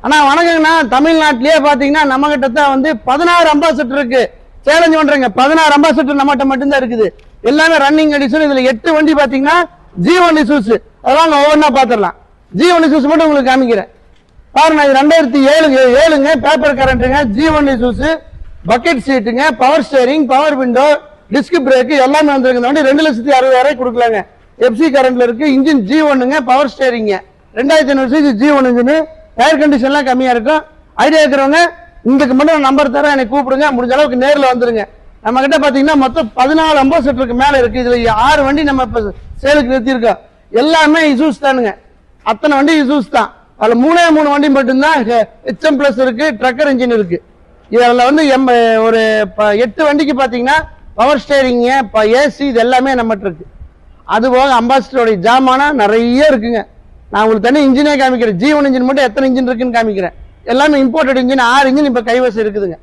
ஆனா வணக்கங்கண்ணா, தமிழ்நாட்டிலேயே பாத்தீங்கன்னா நம்ம கிட்ட தான் வந்து 16 அம்பாசிடர் இருக்கு. சேலஞ்ச் பண்றேங்க, 16 அம்பாசிடர் நம்மகிட்ட மட்டும்தான் இருக்குது. எல்லாமே ரன்னிங் எடிஷன். இதுல 8 வண்டி பாத்தீங்கன்னா G1 இசூஸ். அதெல்லாம் ஒவ்வொன்றா பாத்திரலாம். G1 இசூஸ் மட்டும் உங்களுக்கு காமிக்கிறேன் பாருங்க. இது 2007 பேப்பர் கரண்ட்டுங்க. G1 இசூஸ், பக்கெட் சீட்டுங்க, power steering, power window, disc brake எல்லாமே வந்துருக்கு. இந்த வண்டி 2,60,000 கொடுக்கலாங்க. எஃப்சி கரண்ட்ல இருக்கு. இன்ஜின் G1ங்க, பவர் ஸ்டேரிங்க, 2500 G1 இன்ஜின். ஏர் கண்டிஷன்லாம் கம்மியா இருக்கும். ஐடியா இருக்கிறவங்க இதுக்கு மட்டும் நம்பர் தர எனக்கு கூப்பிடுங்க. முடிஞ்ச அளவுக்கு நேரில் வந்துருங்க. நம்ம கிட்ட பாத்தீங்கன்னா மொத்தம் 14 அம்பாசிடருக்கு மேல இருக்கு. இதுல 6 வண்டி நம்ம இப்ப சேலுக்கு நிறுத்திருக்கோம். எல்லாமே இசூஸ் தானுங்க. அத்தனை வண்டி இசூஸ் தான். அதுல 3 வண்டி மட்டும்தான் HM பிளஸ் இருக்கு, ட்ரக்கர் இன்ஜின் இருக்கு. இதுல வந்து ஒரு 8 வண்டிக்கு பாத்தீங்கன்னா பவர் ஸ்டேரிங், ஏசி இது எல்லாமே நம்மகிட்ட இருக்கு. அது போக அம்பாசிடருடைய ஜாமானா நிறைய இருக்குங்க. நான் உங்களுக்கு தனி இன்ஜினே காமிக்கிறேன். G1 இன்ஜின் மட்டும் எத்தனை இன்ஜின் இருக்குன்னு காமிக்கிறேன். எல்லாமே இம்போர்ட்டட் இன்ஜின், 6 இன்ஜின் இப்ப கைவசம் இருக்குதுங்க.